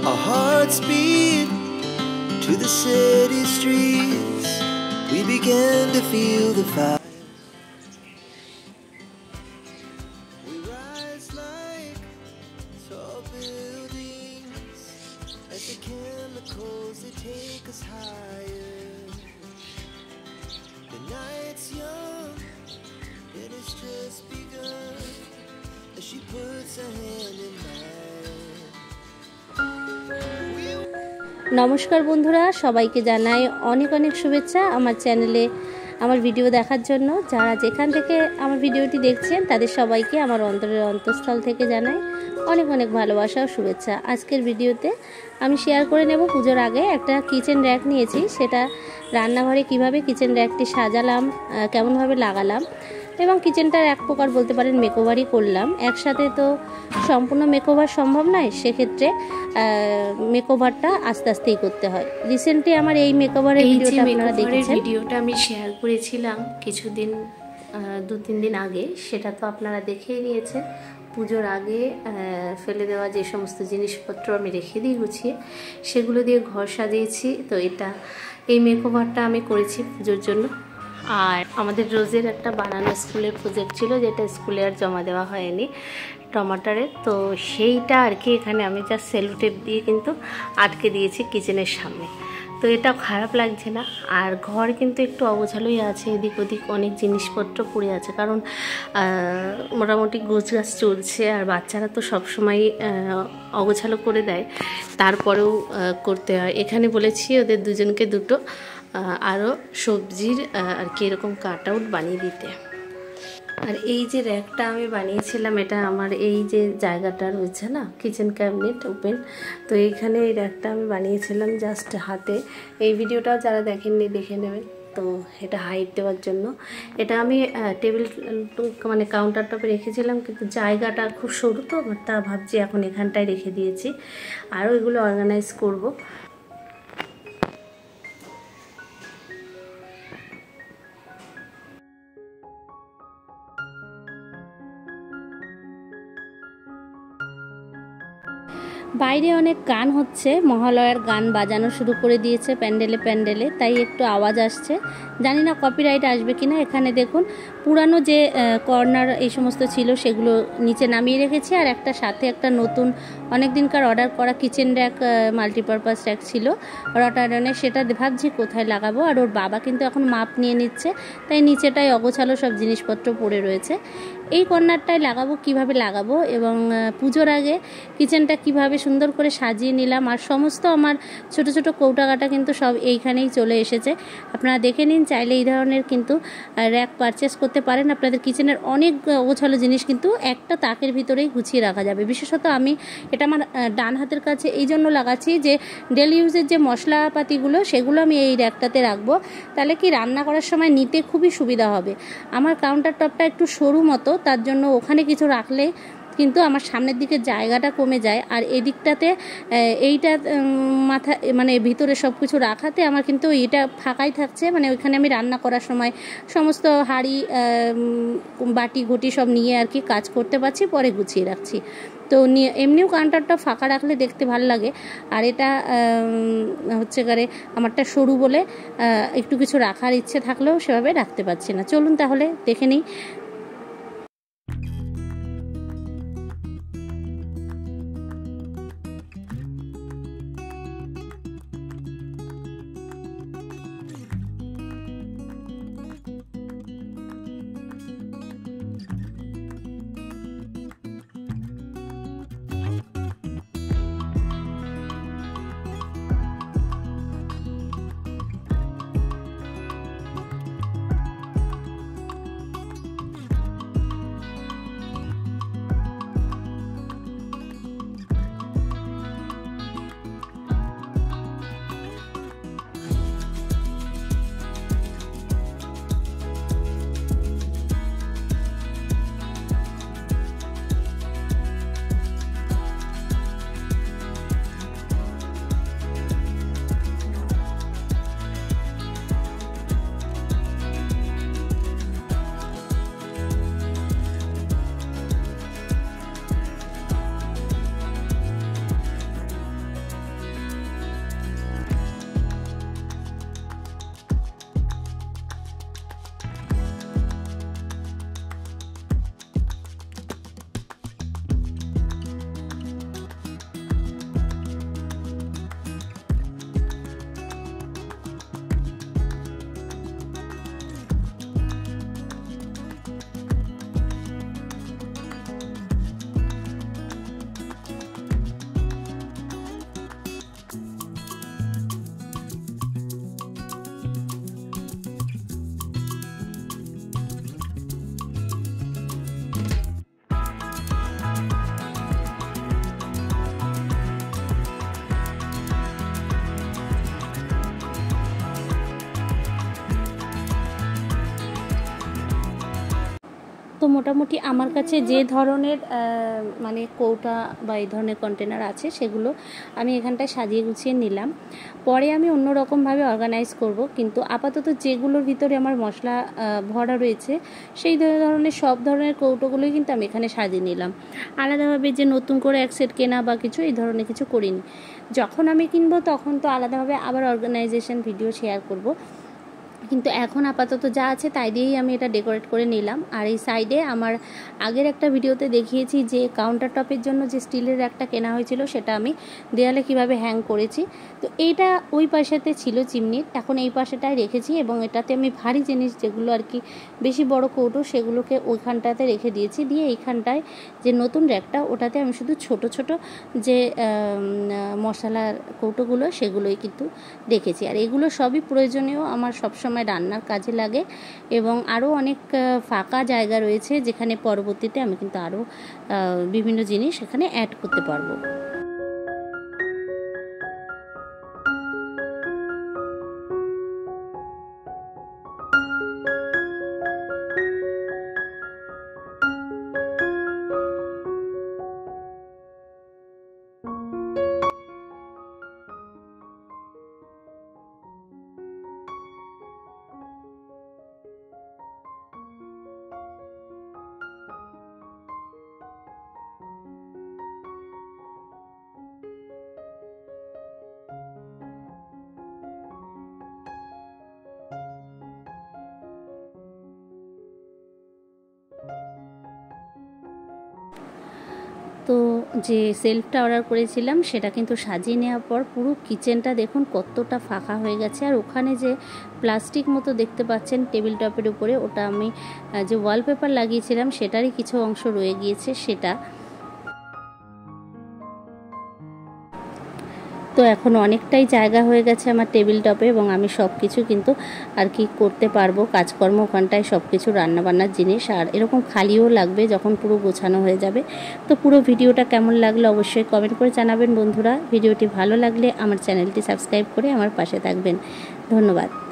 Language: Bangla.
Our hearts beat to the city streets. We began to feel the fire. We rise like tall buildings as the chemicals they take us higher. The night's young, it has just begun as she puts her hand in mine. নমস্কার বন্ধুরা, সবাইকে জানাই অনেক অনেক শুভেচ্ছা আমার চ্যানেলে আমার ভিডিও দেখার জন্য। যারা যেখান থেকে আমার ভিডিওটি দেখছেন তাদের সবাইকে আমার অন্তরের অন্তঃস্থল থেকে জানাই অনেক অনেক ভালোবাসা ও শুভেচ্ছা। আজকের ভিডিওতে আমি শেয়ার করে নেব পুজোর আগে একটা কিচেন র্যাক নিয়েছি, সেটা রান্নাঘরে কিভাবে কিচেন র্যাকটি সাজালাম, কেমনভাবে লাগালাম এবং কিচেনটার এক প্রকার বলতে পারেন মেকওভারই করলাম। একসাথে তো সম্পূর্ণ মেকওভার সম্ভব নয়, সেক্ষেত্রে মেকওভারটা আস্তে আস্তেই করতে হয়। রিসেন্টলি আমার এই মেকওভারের ভিডিওটা আপনারা দেখেছেন, ভিডিওটা আমি শেয়ার করেছিলাম কিছুদিন 2-3 দিন আগে, সেটা তো আপনারা দেখেই নিয়েছেন। পুজোর আগে ফেলে দেওয়া যে সমস্ত জিনিসপত্র আমি রেখে দিই গুছিয়ে, সেগুলো দিয়ে ঘর সাজিয়েছি। তো এই মেকওভারটা আমি করেছি পুজোর জন্য। আর আমাদের রোজের একটা বানানো স্কুলের প্রজেক্ট ছিল, যেটা স্কুলে আর জমা দেওয়া হয়নি টমাটারের, তো সেইটা আর কি এখানে আমি জাস্ট সেলো টেপ দিয়ে কিন্তু আটকে দিয়েছি কিচেনের সামনে। তো এটা খারাপ লাগছে না। আর ঘর কিন্তু একটু অগোছালোই আছে, এদিক ওদিক অনেক জিনিসপত্র পড়ে আছে, কারণ মোটামুটি গোছগাছ চলছে আর বাচ্চারা তো সবসময় অগোছালো করে দেয়, তারপরেও করতে হয়। এখানে বলেছি ওদের দুজনকে দুটো আরও সবজির আর কি এরকম কাট আউট বানিয়ে দিতে। আর এই যে র্যাকটা আমি বানিয়েছিলাম, এটা আমার এই যে জায়গাটা রয়েছে না, কিচেন ক্যাবিনেট ওপেন, তো এইখানে এই র্যাকটা আমি বানিয়েছিলাম জাস্ট হাতে। এই ভিডিওটাও যারা দেখেননি দেখে নেবেন। তো এটা হাইট দেওয়ার জন্য এটা আমি টেবিল মানে কাউন্টার টপে রেখেছিলাম, কিন্তু জায়গাটা খুব সরু, তো তা ভাবছি এখন এখানটায় রেখে দিয়েছি। আরও এগুলো অর্গানাইজ করব। বাইরে অনেক গান হচ্ছে, মহালয়ার গান বাজানো শুরু করে দিয়েছে প্যান্ডেলে, তাই একটু আওয়াজ আসছে। জানি না কপিরাইট আসবে কিনা। এখানে দেখুন পুরানো যে কর্নার এই সমস্ত ছিল সেগুলো নিচে নামিয়ে রেখেছি, আর একটা সাথে একটা নতুন অনেক দিনকার অর্ডার করা কিচেন র্যাক মাল্টিপারপাস র্যাক ছিল রটারনে, সেটা ভাবছি কোথায় লাগাবো। আর ওর বাবা কিন্তু এখন মাপ নিয়ে নিচ্ছে, তাই নিচেটাই অগোছালো সব জিনিসপত্র পড়ে রয়েছে। এই কর্নারটায় লাগাবো, কিভাবে লাগাবো এবং পুজোর আগে কিচেনটা কিভাবে সুন্দর করে সাজিয়ে নিলাম। আর সমস্ত আমার ছোট ছোট কৌটাকাটা কিন্তু সব এইখানেই চলে এসেছে। আপনারা দেখে নিন, চাইলে এই ধরনের কিন্তু র্যাক পারচেস করতে পারেন। আপনাদের কিচেনের অনেক গোছালো জিনিস কিন্তু একটা তাকের ভিতরেই গুছিয়ে রাখা যাবে। বিশেষত আমি এটা আমার ডান হাতের কাছে এই জন্য লাগাচ্ছি যে ডেলি ইউজের যে মশলাপাতিগুলো সেগুলো আমি এই র্যাকটাতে রাখবো, তাহলে কি রান্না করার সময় নিতে খুবই সুবিধা হবে। আমার কাউন্টার টপটা একটু সরু মতো, তার জন্য ওখানে কিছু রাখলে কিন্তু আমার সামনের দিকে জায়গাটা কমে যায়। আর এদিকটাতে এইটা মাথা মানে ভিতরে সব কিছু রাখাতে আমার কিন্তু এটা ফাঁকাই থাকছে, মানে ওইখানে আমি রান্না করার সময় সমস্ত হাঁড়ি বাটি ঘটি সব নিয়ে আর কি কাজ করতে পারছি, পরে গুছিয়ে রাখছি। তো এমনিও কাউন্টারটা ফাঁকা রাখলে দেখতে ভালো লাগে। আর এটা হচ্ছে করে আমারটা সরু বলে একটু কিছু রাখার ইচ্ছে থাকলেও সেভাবে রাখতে পারছি না। চলুন তাহলে দেখে নিই। মোটামুটি আমার কাছে যে ধরনের মানে কৌটা বা এই ধরনের কন্টেনার আছে সেগুলো আমি এখানটায় সাজিয়ে গুছিয়ে নিলাম। পরে আমি অন্য রকমভাবে অর্গানাইজ করব, কিন্তু আপাতত যেগুলোর ভিতরে আমার মশলা ভরা রয়েছে সেই ধরনের সব ধরনের কৌটোগুলোই কিন্তু আমি এখানে সাজিয়ে নিলাম। আলাদাভাবে যে নতুন করে এক সেট কেনা বা কিছু এই ধরনের কিছু করিনি। যখন আমি কিনবো তখন তো আলাদাভাবে আবার অর্গানাইজেশন ভিডিও শেয়ার করব, কিন্তু এখন আপাতত যা আছে তাই দিয়েই আমি এটা ডেকোরেট করে নিলাম। আর এই সাইডে আমার আগের একটা ভিডিওতে দেখিয়েছি যে কাউন্টার টপের জন্য যে স্টিলের একটা কেনা হয়েছিল সেটা আমি দেয়ালে কিভাবে হ্যাং করেছি। তো এইটা ওই পাশেতে ছিল চিমনির, এখন এই পাশেটায় রেখেছি এবং এটাতে আমি ভারী জিনিস যেগুলো আর কি বেশি বড় কৌটো সেগুলোকে ওইখানটাতে রেখে দিয়েছি। দিয়ে এইখানটায় যে নতুন র্যাকটা ওটাতে আমি শুধু ছোট ছোট যে মশলার কৌটোগুলো সেগুলোই কিন্তু রেখেছি। আর এগুলো সবই প্রয়োজনীয়, আমার সবসময় রান্নার কাজে লাগে এবং আরও অনেক ফাঁকা জায়গা রয়েছে যেখানে পরবর্তীতে আমি কিন্তু আরও বিভিন্ন জিনিস এখানে অ্যাড করতে পারবো। তো যে সেলফটা অর্ডার করেছিলাম সেটা কিন্তু সাজিয়ে নেওয়ার পর পুরো কিচেনটা দেখুন কতটা ফাঁকা হয়ে গেছে। আর ওখানে যে প্লাস্টিক মতো দেখতে পাচ্ছেন টেবিল টপের উপরে, ওটা আমি যে ওয়ালপেপার লাগিয়েছিলাম সেটারই কিছু অংশ রয়ে গিয়েছে সেটা। তো এখন অনেকটাই জায়গা হয়ে গেছে আমার টেবিল টপে এবং আমি সব কিছু কিন্তু আর কি করতে পারবো, কাজকর্ম ওখানটায় সব কিছু রান্নাবান্নার জিনিস। আর এরকম খালিও লাগবে যখন পুরো গোছানো হয়ে যাবে। তো পুরো ভিডিওটা কেমন লাগলো অবশ্যই কমেন্ট করে জানাবেন বন্ধুরা। ভিডিওটি ভালো লাগলে আমার চ্যানেলটি সাবস্ক্রাইব করে আমার পাশে থাকবেন। ধন্যবাদ।